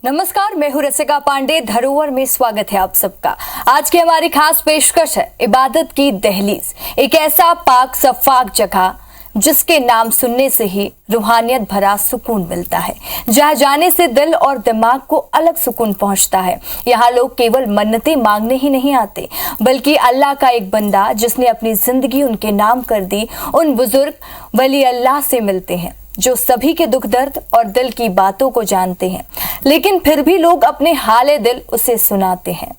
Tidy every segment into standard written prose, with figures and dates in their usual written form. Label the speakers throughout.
Speaker 1: नमस्कार, मैं हूं रसिका पांडे। धरोहर में स्वागत है आप सबका। आज की हमारी खास पेशकश है इबादत की दहलीज, एक ऐसा पाक सफाक जगह जिसके नाम सुनने से ही रूहानियत भरा सुकून मिलता है, जहां जाने से दिल और दिमाग को अलग सुकून पहुंचता है। यहाँ लोग केवल मन्नतें मांगने ही नहीं आते, बल्कि अल्लाह का एक बंदा जिसने अपनी जिंदगी उनके नाम कर दी, उन बुजुर्ग वली अल्लाह से मिलते हैं जो सभी के दुख दर्द और दिल की बातों को जानते हैं, लेकिन फिर भी लोग अपने हाले दिल उसे सुनाते हैं।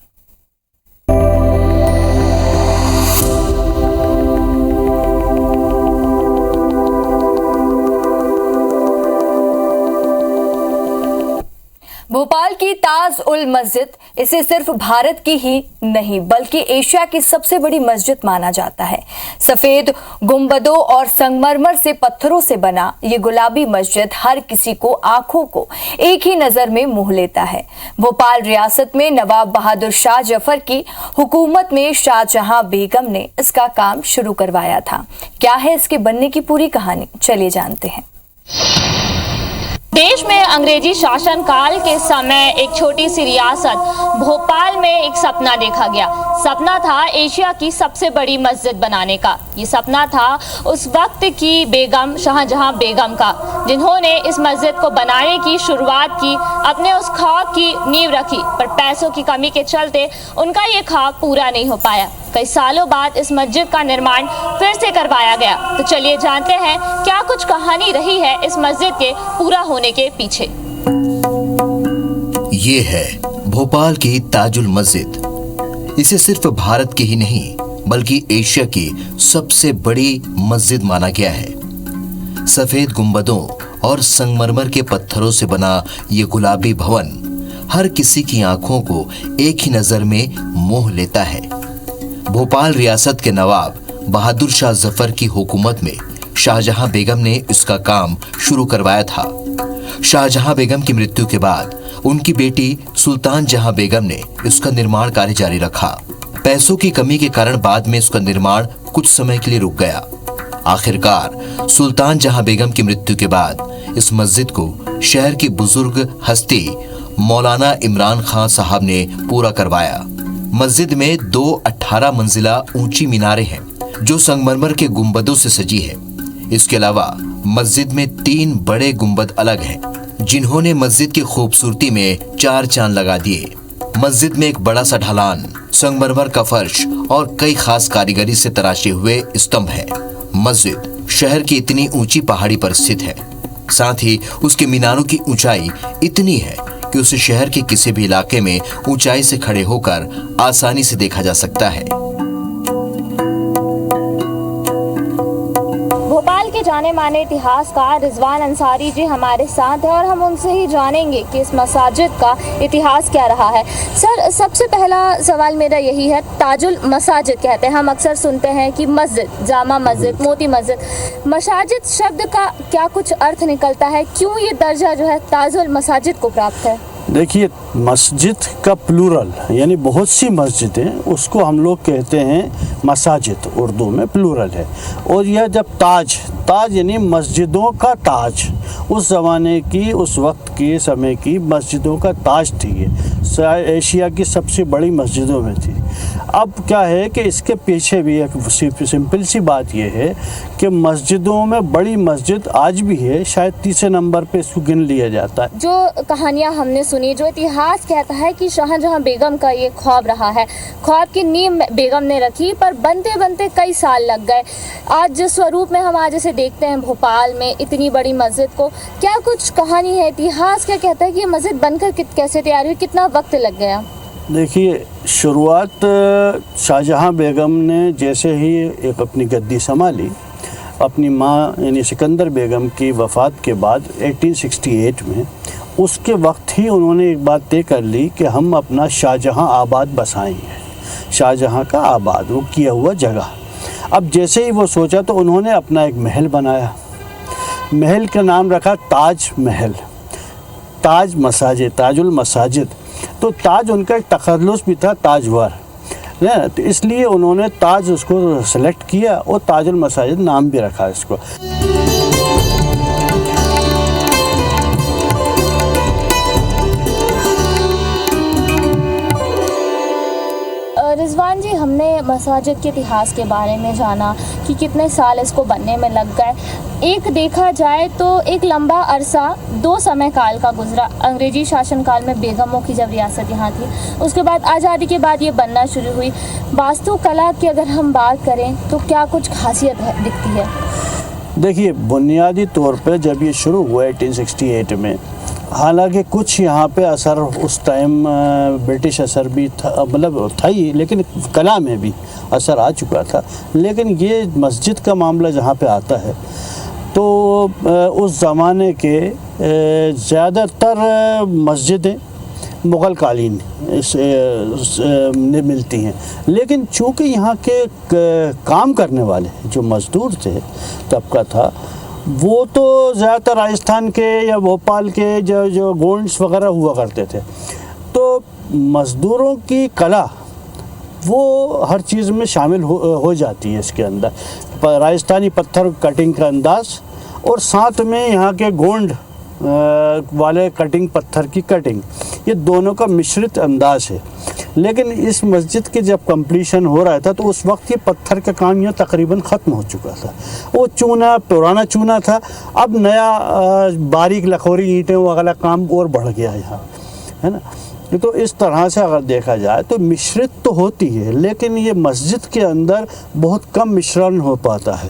Speaker 1: भोपाल की ताज उल मस्जिद, इसे सिर्फ भारत की ही नहीं बल्कि एशिया की सबसे बड़ी मस्जिद माना जाता है। सफेद गुंबदों और संगमरमर से पत्थरों से बना ये गुलाबी मस्जिद हर किसी को, आंखों को एक ही नजर में मोह लेता है। भोपाल रियासत में नवाब बहादुर शाह जफर की हुकूमत में शाहजहां बेगम ने इसका काम शुरू करवाया था। क्या है इसके बनने की पूरी कहानी, चलिए जानते हैं।
Speaker 2: देश में अंग्रेजी शासन काल के समय एक छोटी सी रियासत भोपाल में एक सपना देखा गया। सपना था एशिया की सबसे बड़ी मस्जिद बनाने का। ये सपना था उस वक्त की बेगम शाहजहां बेगम का, जिन्होंने इस मस्जिद को बनाने की शुरुआत की, अपने उस ख्वाब की नींव रखी, पर पैसों की कमी के चलते उनका ये ख्वाब पूरा नहीं हो पाया। कई सालों बाद इस मस्जिद का निर्माण फिर से करवाया गया। तो चलिए जानते हैं क्या कुछ कहानी रही है इस मस्जिद के पूरा होने के पीछे।
Speaker 3: ये है भोपाल की ताजुल मस्जिद। इसे सिर्फ भारत की ही नहीं बल्कि एशिया की सबसे बड़ी मस्जिद माना गया है। सफेद गुंबदों और संगमरमर के पत्थरों से बना ये गुलाबी भवन हर किसी की आंखों को एक ही नजर में मोह लेता है। भोपाल रियासत के नवाब बहादुर शाह जफर की हुकूमत में शाहजहां बेगम ने इसका काम शुरू करवाया था। शाहजहां बेगम की मृत्यु के बाद उनकी बेटी सुल्तान जहां बेगम ने इसका निर्माण कार्य जारी रखा। पैसों की कमी के कारण बाद में इसका निर्माण कुछ समय के लिए रुक गया। आखिरकार सुल्तान जहां बेगम की मृत्यु के बाद इस मस्जिद को शहर की बुजुर्ग हस्ती मौलाना इमरान खान साहब ने पूरा करवाया। मस्जिद में 2 18 मंजिला ऊंची मीनारें हैं जो संगमरमर के गुंबदों से सजी है। इसके अलावा मस्जिद में 3 बड़े गुंबद अलग हैं जिन्होंने मस्जिद की खूबसूरती में 4 चांद लगा दिए। मस्जिद में एक बड़ा सा ढलान, संगमरमर का फर्श और कई खास कारीगरी से तराशे हुए स्तंभ है। मस्जिद शहर की इतनी ऊंची पहाड़ी पर स्थित है, साथ ही उसके मीनारों की ऊंचाई इतनी है कि उसे शहर के किसी भी इलाके में ऊंचाई से खड़े होकर आसानी से देखा जा सकता है।
Speaker 2: भोपाल के जाने माने इतिहासकार रिजवान अंसारी जी हमारे साथ हैं और हम उनसे ही जानेंगे कि इस मस्जिद का इतिहास क्या रहा है। सर, सबसे पहला सवाल मेरा यही है, ताजुल मसाजिद कहते हैं, हम अक्सर सुनते हैं कि मस्जिद, जामा मस्जिद, मोती मस्जिद। मसाजिद शब्द का क्या कुछ अर्थ निकलता है? क्यों ये दर्जा जो है ताजुल मसाजिद को प्राप्त है?
Speaker 4: देखिए, मस्जिद का प्लूरल यानी बहुत सी मस्जिदें, उसको हम लोग कहते हैं मसाजिद, उर्दू में प्लूरल है। और यह जब ताज यानी मस्जिदों का ताज, उस ज़माने की, उस वक्त के समय की मस्जिदों का ताज थी। ये एशिया की सबसे बड़ी मस्जिदों में थी। अब क्या है कि इसके पीछे भी एक सिंपल सी बात यह है कि मस्जिदों में बड़ी मस्जिद आज भी है, शायद तीसरे नंबर पे इसको गिन लिया जाता है।
Speaker 2: जो कहानियाँ हमने सुनी, जो इतिहास कहता है कि शाहजहां बेगम का ये ख्वाब रहा है, ख्वाब की नींव बेगम ने रखी, पर बनते बनते कई साल लग गए। आज जिस स्वरूप में हम आज इसे देखते हैं भोपाल में इतनी बड़ी मस्जिद को, क्या कुछ कहानी है, इतिहास क्या कहता है कि ये मस्जिद बनकर कैसे तैयार हुई, कितना वक्त लग गया?
Speaker 4: देखिए, शुरुआत शाहजहां बेगम ने जैसे ही एक अपनी गद्दी संभाली, अपनी माँ यानी सिकंदर बेगम की वफ़ात के बाद 1868 में, उसके वक्त ही उन्होंने एक बात तय कर ली कि हम अपना शाहजहां आबाद बसाएंगे। शाहजहां का आबाद, वो किया हुआ जगह। अब जैसे ही वो सोचा तो उन्होंने अपना एक महल बनाया। महल का नाम रखा ताज महल, ताज मसाजिद, ताजुल मसाजिद। तो ताज उनका एक तखल्लुस भी था, ताजवर, तो इसलिए उन्होंने ताज उसको सेलेक्ट किया और ताजुल मसाजिद नाम भी रखा इसको।
Speaker 2: मस्जिद के इतिहास के बारे में जाना कि कितने साल इसको बनने में लग गए। एक देखा जाए तो एक लंबा अरसा 2 समय काल का गुजरा। अंग्रेजी शासनकाल में बेगमों की जब रियासत यहाँ थी, उसके बाद आज़ादी के बाद ये बनना शुरू हुई। वास्तुकला की अगर हम बात करें तो क्या कुछ खासियत दिखती है?
Speaker 4: देखिए, बुनियादी तौर पे जब ये शुरू हुआ 1868 में, हालांकि कुछ यहाँ पे असर उस टाइम ब्रिटिश असर भी था, मतलब था ही, लेकिन कला में भी असर आ चुका था। लेकिन ये मस्जिद का मामला जहाँ पे आता है तो उस ज़माने के ज़्यादातर मस्जिदें मुग़ल कालीन मिलती हैं, लेकिन चूँकि यहाँ के काम करने वाले जो मज़दूर थे, तबका था, वो तो ज़्यादातर राजस्थान के या भोपाल के जो गोंड्स वगैरह हुआ करते थे। तो मज़दूरों की कला वो हर चीज़ में शामिल हो जाती है इसके अंदर। राजस्थानी पत्थर कटिंग का अंदाज़ और साथ में यहाँ के गोंड वाले कटिंग, पत्थर की कटिंग, ये दोनों का मिश्रित अंदाज है। लेकिन इस मस्जिद के जब कंप्लीशन हो रहा था तो उस वक्त ये पत्थर का काम यहाँ तकरीबन ख़त्म हो चुका था। वो चूना, पुराना चूना था, अब नया बारीक लखोरी ईंटें वगैरह काम और बढ़ गया यहाँ, है ना। तो इस तरह से अगर देखा जाए तो मिश्रित तो होती है, लेकिन ये मस्जिद के अंदर बहुत कम मिश्रण हो पाता है।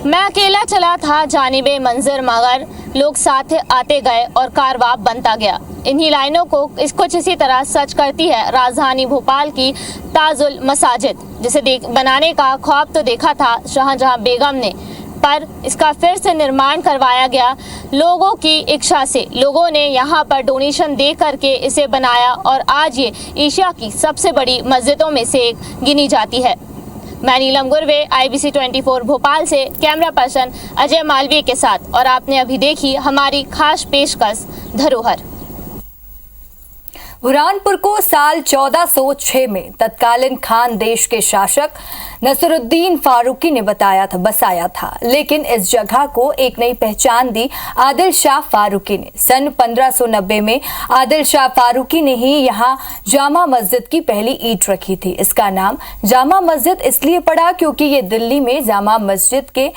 Speaker 2: मैं अकेला चला था जानिबे मंजर, मगर लोग साथ आते गए और कारवां बनता गया। इन्हीं लाइनों को कुछ इसी तरह सच करती है राजधानी भोपाल की ताजुल मसाजिद, जिसे बनाने का ख्वाब तो देखा था शाहजहां बेगम ने, पर इसका फिर से निर्माण करवाया गया लोगों की इच्छा से। लोगों ने यहाँ पर डोनेशन दे करके इसे बनाया और आज ये एशिया की सबसे बड़ी मस्जिदों में से एक गिनी जाती है। मैं नीलम गुरवे, IBC 24 भोपाल से कैमरा पर्सन अजय मालवीय के साथ, और आपने अभी देखी हमारी खास पेशकश धरोहर।
Speaker 1: बुरहानपुर को साल 1406 में तत्कालीन खान देश के शासक नसरुद्दीन फारूकी ने बसाया था, लेकिन इस जगह को एक नई पहचान दी आदिल शाह फारूकी ने। सन 1590 में आदिल शाह फारूकी ने ही यहाँ जामा मस्जिद की पहली ईंट रखी थी। इसका नाम जामा मस्जिद इसलिए पड़ा क्योंकि ये दिल्ली में जामा मस्जिद के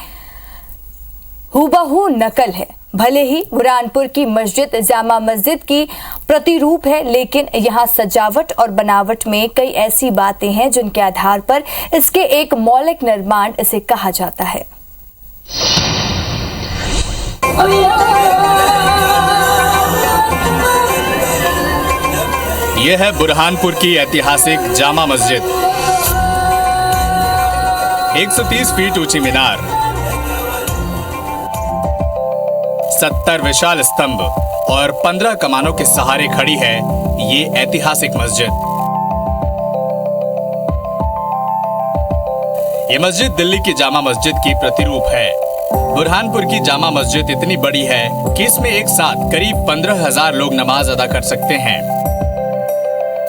Speaker 1: हूबहू नकल है। भले ही बुरहानपुर की मस्जिद जामा मस्जिद की प्रतिरूप है, लेकिन यहाँ सजावट और बनावट में कई ऐसी बातें हैं जिनके आधार पर इसके एक मौलिक निर्माण इसे कहा जाता है।
Speaker 5: यह है बुरहानपुर की ऐतिहासिक जामा मस्जिद। 130 फीट ऊंची मीनार, 70 विशाल स्तंभ और 15 कमानों के सहारे खड़ी है ये ऐतिहासिक मस्जिद। ये मस्जिद दिल्ली की जामा मस्जिद की प्रतिरूप है। बुरहानपुर की जामा मस्जिद इतनी बड़ी है कि इसमें एक साथ करीब 15,000 लोग नमाज अदा कर सकते हैं।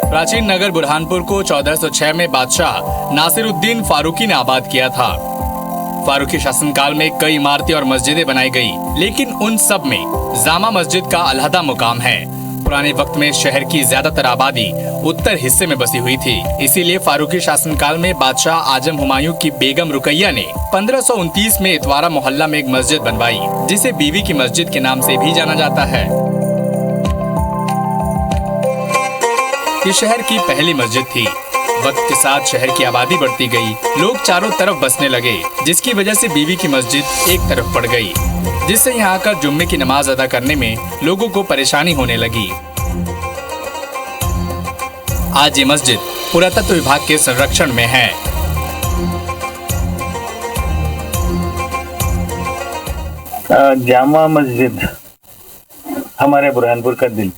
Speaker 5: प्राचीन नगर बुरहानपुर को 1406 में बादशाह नासिरुद्दीन फारूकी ने आबाद किया था। फारूकी शासनकाल में कई इमारतें और मस्जिदें बनाई गई, लेकिन उन सब में जामा मस्जिद का अलहदा मुकाम है। पुराने वक्त में शहर की ज्यादातर आबादी उत्तर हिस्से में बसी हुई थी, इसीलिए फारूकी शासनकाल में बादशाह आजम हुमायूं की बेगम रुकैया ने 1529 में इतवारा मोहल्ला में एक मस्जिद बनवाई, जिसे बीवी की मस्जिद के नाम से भी जाना जाता है। ये शहर की पहली मस्जिद थी। वक्त के साथ शहर की आबादी बढ़ती गई, लोग चारों तरफ बसने लगे, जिसकी वजह से बीवी की मस्जिद एक तरफ पड़ गई, जिससे यहाँ आकर जुम्मे की नमाज अदा करने में लोगों को परेशानी होने लगी। आज ये मस्जिद पुरातत्व विभाग के संरक्षण में है।
Speaker 6: जामा मस्जिद हमारे बुरहानपुर का दिल,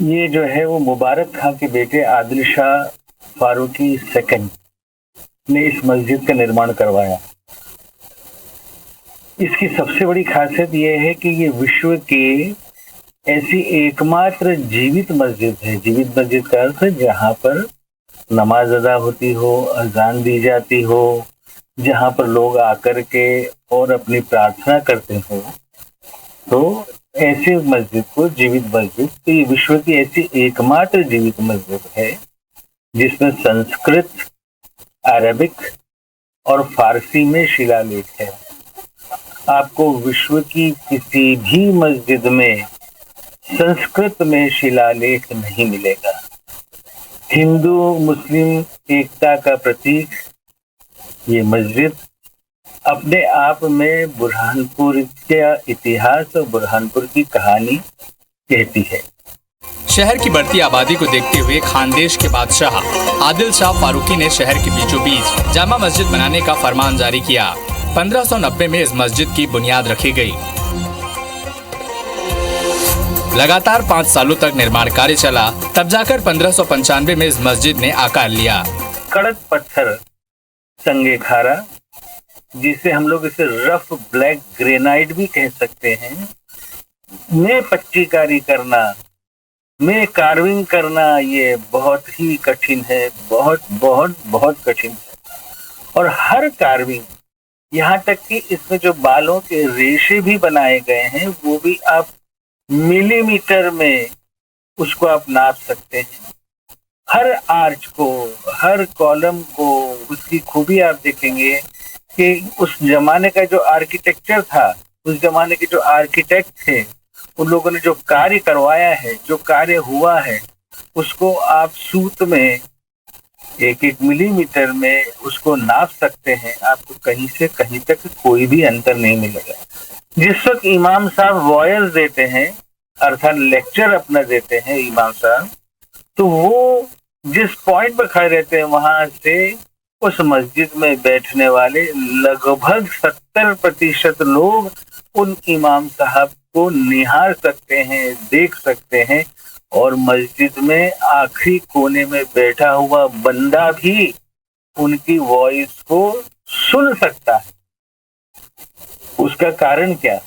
Speaker 6: ये जो है वो मुबारक खां के बेटे आदिल शाह फारूकी सेकंड ने इस मस्जिद का निर्माण करवाया। इसकी सबसे बड़ी खासियत यह है कि ये विश्व के ऐसी एकमात्र जीवित मस्जिद है। जीवित मस्जिद का अर्थ है जहाँ पर नमाज अदा होती हो, अजान दी जाती हो, जहाँ पर लोग आकर के और अपनी प्रार्थना करते हो तो ऐसे मस्जिद को जीवित मस्जिद, तो ये विश्व की ऐसी एकमात्र जीवित मस्जिद है जिसमें संस्कृत, अरबिक और फारसी में शिलालेख है। आपको विश्व की किसी भी मस्जिद में संस्कृत में शिलालेख नहीं मिलेगा। हिंदू मुस्लिम एकता का प्रतीक ये मस्जिद अपने आप में बुरहानपुर का इतिहास और बुरहानपुर की कहानी कहती है।
Speaker 5: शहर की बढ़ती आबादी को देखते हुए खानदेश के बादशाह आदिल शाह फारूकी ने शहर के बीचों बीच जामा मस्जिद बनाने का फरमान जारी किया। 1590 में इस मस्जिद की बुनियाद रखी गई। लगातार 5 सालों तक निर्माण कार्य चला, तब जाकर 1595 में इस मस्जिद ने आकार लिया।
Speaker 6: कड़क पत्थर संगे खारा, जिसे हम लोग इसे रफ ब्लैक ग्रेनाइट भी कह सकते हैं, में पच्चीकारी करना, में कार्विंग करना ये बहुत ही कठिन है, बहुत बहुत बहुत कठिन है। और हर कार्विंग, यहाँ तक कि इसमें जो बालों के रेशे भी बनाए गए हैं वो भी आप मिलीमीटर में उसको आप नाप सकते हैं। हर आर्च को, हर कॉलम को, उसकी खूबी आप देखेंगे कि उस जमाने का जो आर्किटेक्चर था, उस जमाने के जो आर्किटेक्ट थे, उन लोगों ने जो कार्य करवाया है, जो कार्य हुआ है, उसको आप सूत में 1-1 मिलीमीटर में उसको नाप सकते हैं। आपको कहीं से कहीं तक कोई भी अंतर नहीं मिलेगा। जिस वक्त इमाम साहब वॉयस देते हैं, अर्थात लेक्चर अपना देते हैं इमाम साहब, तो वो जिस पॉइंट पर खड़े रहते हैं वहां से उस मस्जिद में बैठने वाले लगभग 70% लोग उन इमाम साहब को निहार सकते हैं, देख सकते हैं। और मस्जिद में आखिरी कोने में बैठा हुआ बंदा भी उनकी वॉइस को सुन सकता है। उसका कारण क्या?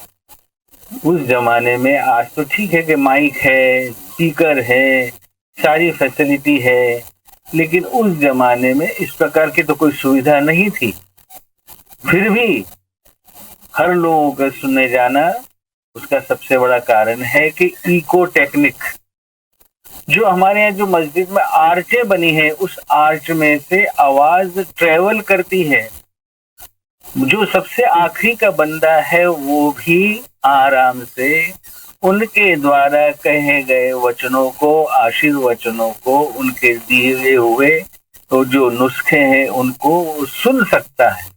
Speaker 6: उस जमाने में, आज तो ठीक है कि माइक है, स्पीकर है, सारी फैसिलिटी है, लेकिन उस जमाने में इस प्रकार की तो कोई सुविधा नहीं थी। फिर भी हर लोगों का सुनने जाना, उसका सबसे बड़ा कारण है कि इको टेक्निक, जो हमारे यहाँ जो मस्जिद में आर्चें बनी है, उस आर्च में से आवाज ट्रेवल करती है। जो सबसे आखिरी का बंदा है वो भी आराम से उनके द्वारा कहे गए वचनों को, आशीर्वचनों को, उनके दिए हुए तो जो नुस्खे हैं उनको सुन सकता है।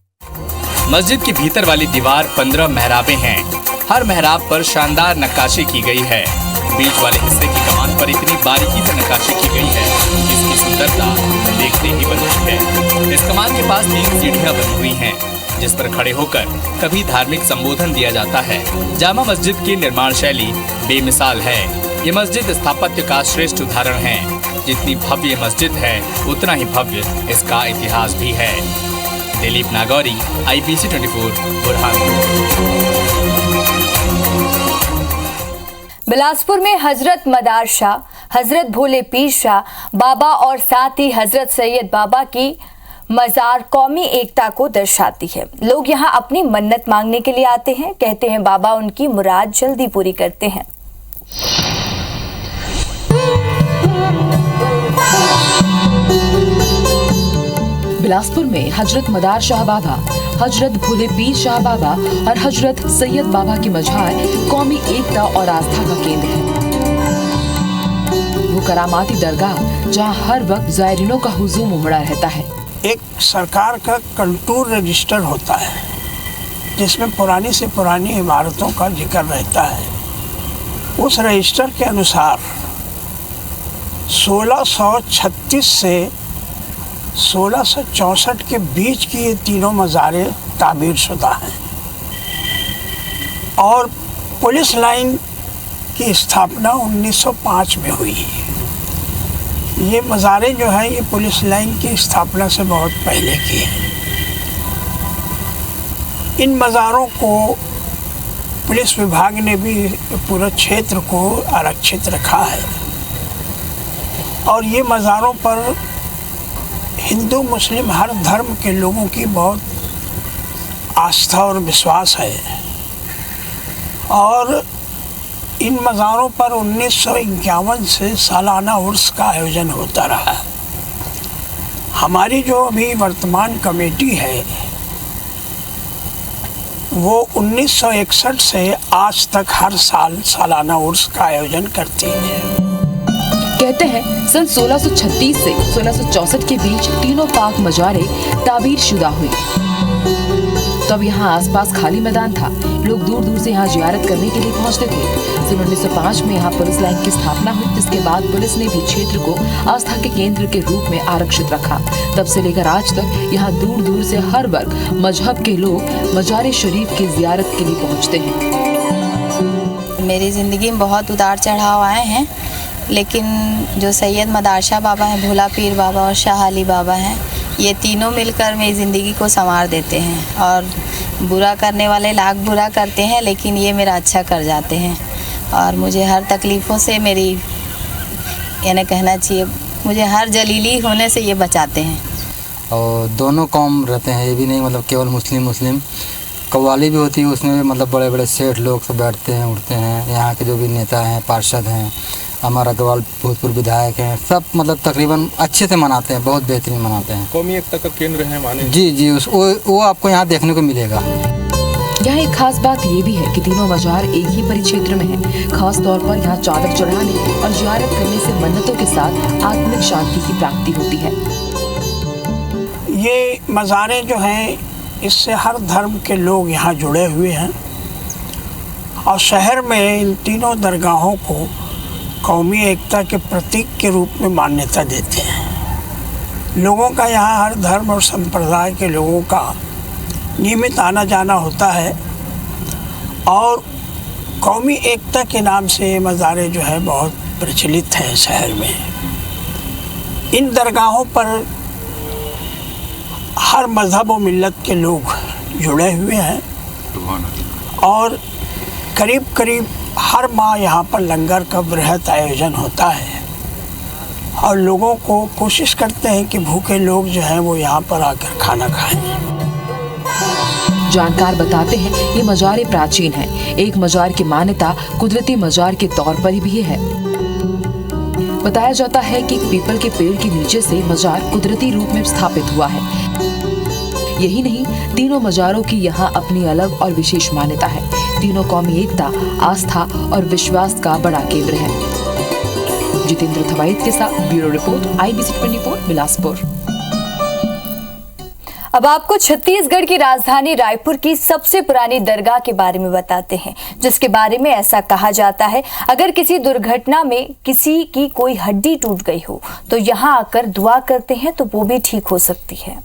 Speaker 5: मस्जिद की भीतर वाली दीवार 15 मेहराबें हैं। हर मेहराब पर शानदार नक्काशी की गई है। बीच वाले हिस्से की कमान पर इतनी बारीकी से नक्काशी की गई है, इसकी सुंदरता देखते ही बनती है। इस कमान के पास 3 सीढ़ियां बनी हुई हैं, जिस पर खड़े होकर कभी धार्मिक संबोधन दिया जाता है। जामा मस्जिद की निर्माण शैली बेमिसाल है। ये मस्जिद स्थापत्य का श्रेष्ठ उदाहरण है। जितनी भव्य मस्जिद है, उतना ही भव्य इसका इतिहास भी है। दिलीप नागौरी, IBC 24, बुरहानपुर।
Speaker 1: बिलासपुर में हजरत मदार शाह, हजरत भोले पीर शाह बाबा और साथ ही हजरत सैयद बाबा की मजार कौमी एकता को दर्शाती है। लोग यहाँ अपनी मन्नत मांगने के लिए आते हैं। कहते हैं बाबा उनकी मुराद जल्दी पूरी करते हैं।
Speaker 7: बिलासपुर में हजरत मदार शाह बाबा, हजरत भोले पीर शाह बाबा और हजरत सैयद बाबा की मजार कौमी एकता और आस्था का केंद्र है। वो करामाती दरगाह जहाँ हर वक्त ज़ायरीनों का हुजूम उमड़ा रहता है।
Speaker 8: एक सरकार का कंटूर रजिस्टर होता है जिसमें पुरानी से पुरानी इमारतों का जिक्र रहता है। उस रजिस्टर के अनुसार 1636 से 1664 के बीच की ये तीनों मज़ारें तामीर शुदा हैं और पुलिस लाइन की स्थापना 1905 में हुई है। ये मज़ारें जो हैं ये पुलिस लाइन की स्थापना से बहुत पहले की हैं। इन मज़ारों को पुलिस विभाग ने भी पूरे क्षेत्र को आरक्षित रखा है और ये मज़ारों पर हिंदू मुस्लिम हर धर्म के लोगों की बहुत आस्था और विश्वास है। और इन मज़ारों पर 1951 से सालाना उर्स का आयोजन होता रहा है। हमारी जो अभी वर्तमान कमेटी है वो 1961 से आज तक हर साल सालाना उर्स का आयोजन करती है।
Speaker 7: कहते हैं सन 1636 से 1664 के बीच तीनों पाक मजारे ताबीर शुदा हुई। तब यहाँ आसपास खाली मैदान था, लोग दूर दूर से यहाँ जियारत करने के लिए पहुँचते थे। सन 1905 में यहाँ पुलिस लाइन की स्थापना हुई, जिसके बाद पुलिस ने भी क्षेत्र को आस्था के केंद्र के रूप में आरक्षित रखा। तब से लेकर आज तक यहाँ दूर दूर से हर वर्ग मजहब के लोग मजार शरीफ की जियारत के लिए पहुँचते हैं।
Speaker 9: मेरी ज़िंदगी में बहुत उतार चढ़ाव आए हैं, लेकिन जो सैयद मदार शाह बाबा हैं, भोला पीर बाबा और शाह अली बाबा हैं, ये तीनों मिलकर मेरी ज़िंदगी को संवार देते हैं। और बुरा करने वाले लाख बुरा करते हैं, लेकिन ये मेरा अच्छा कर जाते हैं। और मुझे हर तकलीफ़ों से मेरी यानी कहना चाहिए, मुझे हर जलीली होने से ये बचाते हैं।
Speaker 10: और दोनों कौम रहते हैं, ये भी नहीं मतलब केवल मुस्लिम कव्वाली भी होती है, उसमें भी मतलब बड़े बड़े सेठ लोग सब बैठते हैं उठते हैं। यहाँ के जो भी नेता हैं, पार्षद हैं, हमारा अग्रवाल भूतपूर्व विधायक हैं, सब मतलब तकरीबन अच्छे से मनाते हैं, बहुत बेहतरीन मनाते हैं।
Speaker 11: कौमी एकता का केंद्र है माने।
Speaker 10: जी वो आपको यहाँ देखने को मिलेगा।
Speaker 7: यहाँ एक खास बात ये भी है कि तीनों मजार एक ही परिक्षेत्र में हैं। खास तौर पर यहाँ चादर चढ़ाने और जियारत करने से मन्नतों के साथ आत्मिक शांति की प्राप्ति होती है।
Speaker 8: ये मज़ारें जो हैं, इससे हर धर्म के लोग यहाँ जुड़े हुए हैं। और शहर में इन तीनों दरगाहों को कौमी एकता के प्रतीक के रूप में मान्यता देते हैं। लोगों का यहाँ हर धर्म और संप्रदाय के लोगों का नियमित आना जाना होता है। और कौमी एकता के नाम से मज़ारें जो है बहुत प्रचलित हैं शहर में। इन दरगाहों पर हर मज़हब और मिल्लत के लोग जुड़े हुए हैं। और करीब करीब हर माह यहाँ पर लंगर का बृहद आयोजन होता है। और लोगों को कोशिश करते हैं कि भूखे लोग जो हैं वो यहाँ पर आकर खाना खाएं।
Speaker 7: जानकार बताते हैं ये मजारे प्राचीन हैं। एक मजार की मान्यता कुदरती मजार के तौर पर भी है। बताया जाता है कि पीपल के पेड़ के नीचे से मजार कुदरती रूप में स्थापित हुआ है। यही नहीं, तीनों मजारों की यहाँ अपनी अलग और विशेष मान्यता है। तीनों कौमी एकता, आस्था और विश्वास का बड़ा केंद्र है। जितेंद्र थवाइट के साथ ब्यूरो रिपोर्ट, IBC 24 बिलासपुर।
Speaker 1: अब आपको छत्तीसगढ़ की राजधानी रायपुर की सबसे पुरानी दरगाह के बारे में बताते हैं, जिसके बारे में ऐसा कहा जाता है अगर किसी दुर्घटना में किसी की कोई हड्डी टूट गई हो तो यहाँ आकर दुआ करते हैं तो वो भी ठीक हो सकती है।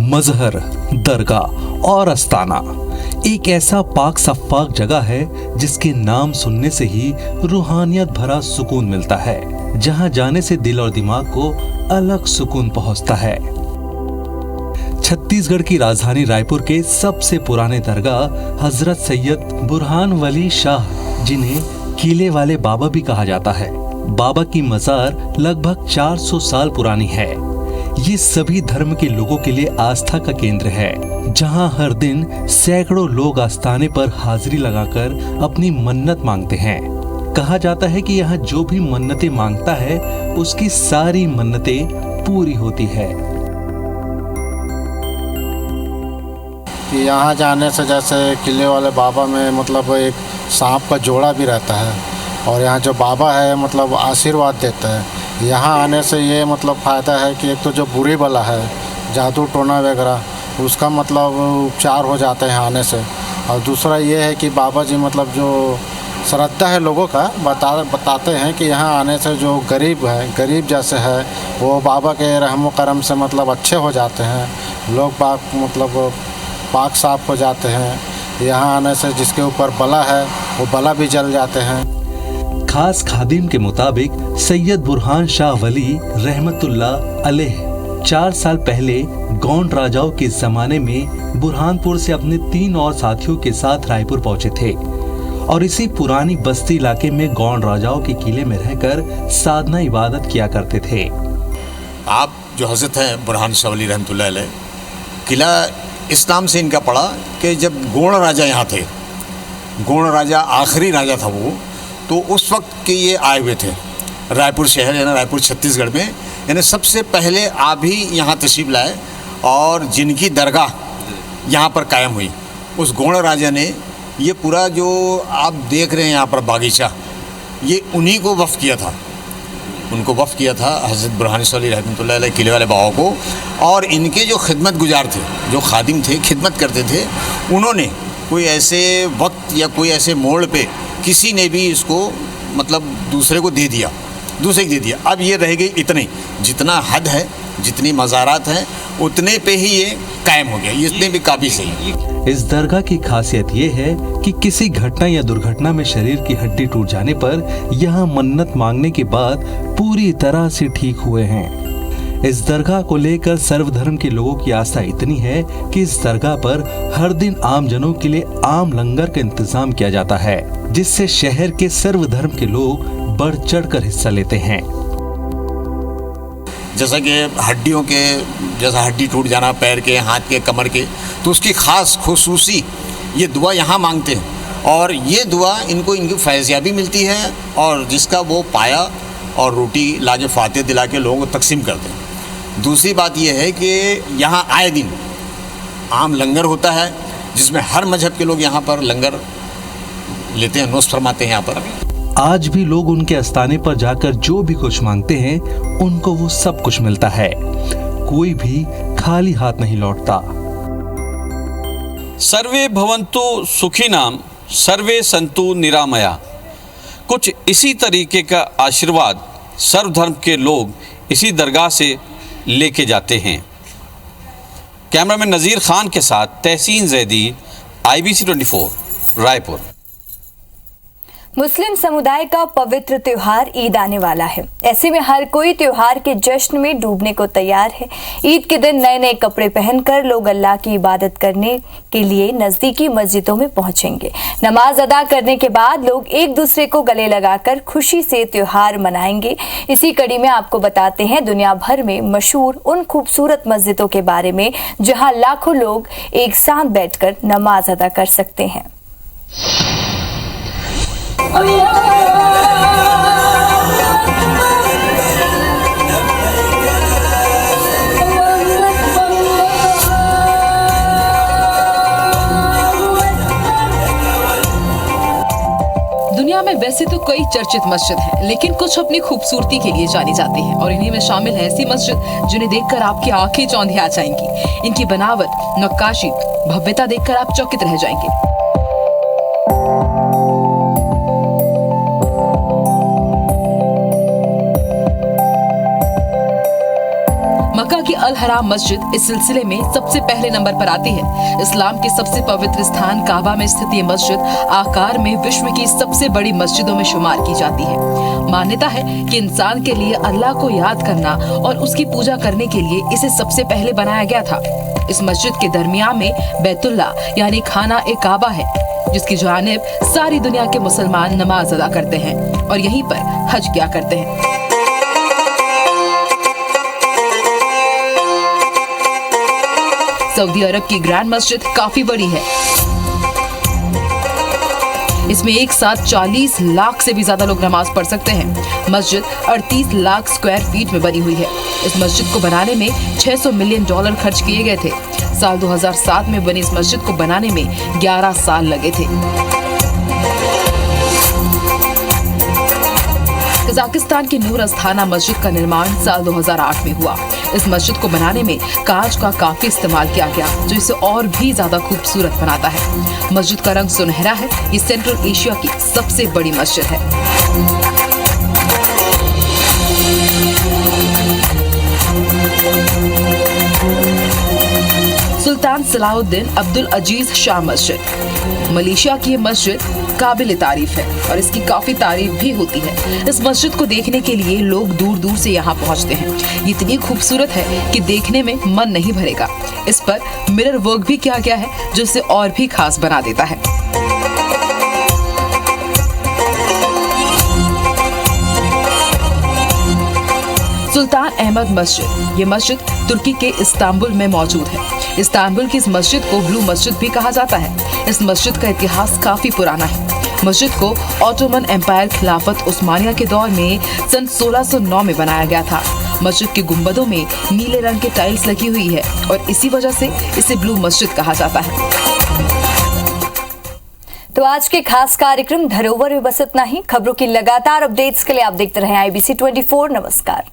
Speaker 12: मजहर, दरगाह और अस्ताना एक ऐसा पाक सफ्फाक जगह है जिसके नाम सुनने से ही रूहानियत भरा सुकून मिलता है, जहां जाने से दिल और दिमाग को अलग सुकून पहुंचता है। छत्तीसगढ़ की राजधानी रायपुर के सबसे पुराने दरगाह हजरत सैयद बुरहान वली शाह, जिन्हें किले वाले बाबा भी कहा जाता है, बाबा की मजार लगभग 400 साल पुरानी है। ये सभी धर्म के लोगों के लिए आस्था का केंद्र है, जहां हर दिन सैकड़ों लोग आस्थाने पर हाजिरी लगाकर अपनी मन्नत मांगते हैं। कहा जाता है कि यहाँ जो भी मन्नतें मांगता है उसकी सारी मन्नतें पूरी होती है।
Speaker 13: यहाँ जाने से जैसे किले वाले बाबा में मतलब एक सांप का जोड़ा भी रहता है, और यहाँ जो बाबा है मतलब आशीर्वाद देते हैं। यहाँ आने से ये मतलब फ़ायदा है कि एक तो जो बुरी बला है, जादू टोना वगैरह, उसका मतलब उपचार हो जाता है यहाँ आने से। और दूसरा ये है कि बाबा जी मतलब जो श्रद्धा है लोगों का बताते हैं कि यहाँ आने से जो गरीब जैसे है वो बाबा के रहमो करम से मतलब अच्छे हो जाते हैं। लोग पाक साफ हो जाते हैं। यहाँ आने से जिसके ऊपर बला है वो बला भी जल जाते हैं।
Speaker 12: खास खादिम के मुताबिक सैयद बुरहान शाह वली रहमतुल्लाह अलैह 4 साल पहले गोंड राजाओं के जमाने में बुरहानपुर से अपने 3 और साथियों के साथ रायपुर पहुंचे थे। और इसी पुरानी बस्ती इलाके में गौंड राजाओं के किले में रहकर साधना इबादत किया करते थे।
Speaker 11: आप जो हज़रत हैं बुरहान शाह वली रहमतुल्लाह अलैह, किला इस नाम से इनका पड़ा कि जब गोंड राजा यहाँ थे, गोंड राजा आखिरी राजा था वो, तो उस वक्त के ये आए हुए थे रायपुर शहर, यानी रायपुर छत्तीसगढ़ में, यानी सबसे पहले आप ही यहाँ तशरीफ़ लाए और जिनकी दरगाह यहाँ पर कायम हुई, उस गोंड राजा ने ये पूरा जो आप देख रहे हैं यहाँ पर बागीचा, ये उन्हीं को वफ़ किया था, उनको वफ़ किया था हज़रत बुरहान शाह वली रहमतुल्लाह अलैह किले वाले बाबा को। और इनके जो खिदमत गुजार थे, जो खादिम थे, खिदमत करते थे, उन्होंने कोई ऐसे वक्त या कोई ऐसे मोड़ पे किसी ने भी इसको मतलब दूसरे को दे दिया, दूसरे को दे दिया। अब ये रह गई इतने, जितना हद है, जितनी मज़ारात हैं, उतने पे ही ये कायम हो गया, इतने भी काफ़ी सही।
Speaker 12: इस दरगाह की खासियत ये है कि किसी घटना या दुर्घटना में शरीर की हड्डी टूट जाने पर यहाँ मन्नत मांगने के बाद पूरी तरह से ठीक हुए हैं। इस दरगाह को लेकर सर्वधर्म के लोगों की आस्था इतनी है कि इस दरगाह पर हर दिन आम जनों के लिए आम लंगर का इंतजाम किया जाता है, जिससे शहर के सर्वधर्म के लोग बढ़ चढ़कर हिस्सा लेते हैं।
Speaker 11: जैसा कि हड्डियों के, जैसा हड्डी टूट जाना पैर के, हाथ के, कमर के, तो उसकी ख़ास खुसूसी ये दुआ यहाँ मांगते हैं और ये दुआ इनको इनकी फैज़याबी मिलती है और जिसका वो पाया और रोटी लाके फातिहा दिला के लोगों को तकसीम करते हैं। दूसरी बात ये है कि यहाँ आए दिन आम लंगर होता है जिसमें हर मजहब के लोग यहाँ पर लंगर लेते हैं, नोश फरमाते हैं यहाँ पर।
Speaker 12: आज भी लोग उनके आस्थाने पर जाकर जो भी कुछ मांगते हैं उनको वो सब कुछ मिलता है, कोई भी खाली हाथ नहीं लौटता।
Speaker 14: सर्वे भवन्तु सुखिनाम सर्वे संतु निरामया, कुछ इसी तरीके का आशीर्वाद सर्वधर्म के लोग इसी दरगाह से लेके जाते हैं। कैमरामैन नज़ीर खान के साथ तहसीन जैदी, IBC 24 रायपुर।
Speaker 1: मुस्लिम समुदाय का पवित्र त्योहार ईद आने वाला है। ऐसे में हर कोई त्योहार के जश्न में डूबने को तैयार है। ईद के दिन नए नए कपड़े पहनकर लोग अल्लाह की इबादत करने के लिए नजदीकी मस्जिदों में पहुंचेंगे। नमाज अदा करने के बाद लोग एक दूसरे को गले लगाकर खुशी से त्योहार मनाएंगे। इसी कड़ी में आपको बताते हैं दुनिया भर में मशहूर उन खूबसूरत मस्जिदों के बारे में जहां लाखों लोग एक साथ बैठकर नमाज अदा कर सकते हैं।
Speaker 7: दुनिया में वैसे तो कई चर्चित मस्जिद हैं, लेकिन कुछ अपनी खूबसूरती के लिए जानी जाती हैं और इन्हीं में शामिल है ऐसी मस्जिद जिन्हें देखकर आपकी आंखें चौंधिया जाएंगी। इनकी बनावट, नक्काशी, भव्यता देखकर आप चकित रह जाएंगे। मक्का की अल हराम मस्जिद इस सिलसिले में सबसे पहले नंबर पर आती है। इस्लाम के सबसे पवित्र स्थान काबा में स्थित ये मस्जिद आकार में विश्व की सबसे बड़ी मस्जिदों में शुमार की जाती है। मान्यता है कि इंसान के लिए अल्लाह को याद करना और उसकी पूजा करने के लिए इसे सबसे पहले बनाया गया था। इस मस्जिद के दरमियान में बैतुल्ला यानी खाना ए काबा है, जिसकी जानिब सारी दुनिया के मुसलमान नमाज अदा करते हैं और यहीं पर हज किया करते हैं। सऊदी अरब की ग्रैंड मस्जिद काफी बड़ी है। इसमें एक साथ 40 लाख से भी ज्यादा लोग नमाज पढ़ सकते हैं। मस्जिद 38 लाख स्क्वायर फीट में बनी हुई है। इस मस्जिद को बनाने में $600 मिलियन खर्च किए गए थे। साल 2007 में बनी इस मस्जिद को बनाने में 11 साल लगे थे। कजाकिस्तान की नूर अस्थाना मस्जिद का निर्माण साल 2008 में हुआ। इस मस्जिद को बनाने में कांच का काफी इस्तेमाल किया गया, जो इसे और भी ज्यादा खूबसूरत बनाता है। मस्जिद का रंग सुनहरा है। ये सेंट्रल एशिया की सबसे बड़ी मस्जिद है। सुल्तान सलाहुद्दीन अब्दुल अजीज शाह मस्जिद मलेशिया की ये मस्जिद काबिल तारीफ है और इसकी काफी तारीफ भी होती है। इस मस्जिद को देखने के लिए लोग दूर दूर से यहाँ पहुँचते हैं। ये इतनी खूबसूरत है कि देखने में मन नहीं भरेगा। इस पर मिरर वर्क भी किया गया है, जो इसे और भी खास बना देता है। सुल्तान अहमद मस्जिद। ये मस्जिद तुर्की के इस्तांबुल में मौजूद है। इस्तांबुल की इस मस्जिद को ब्लू मस्जिद भी कहा जाता है। इस मस्जिद का इतिहास काफी पुराना है। मस्जिद को ऑटोमन एम्पायर खिलाफत उस्मानिया के दौर में सन 1609 में बनाया गया था। मस्जिद के गुंबदों में नीले रंग के टाइल्स लगी हुई है और इसी वजह से इसे ब्लू मस्जिद कहा जाता है।
Speaker 1: तो आज के खास कार्यक्रम धरोहर में बस इतना ही। खबरों की लगातार अपडेट्स के लिए आप देखते रहें IBC 24। नमस्कार।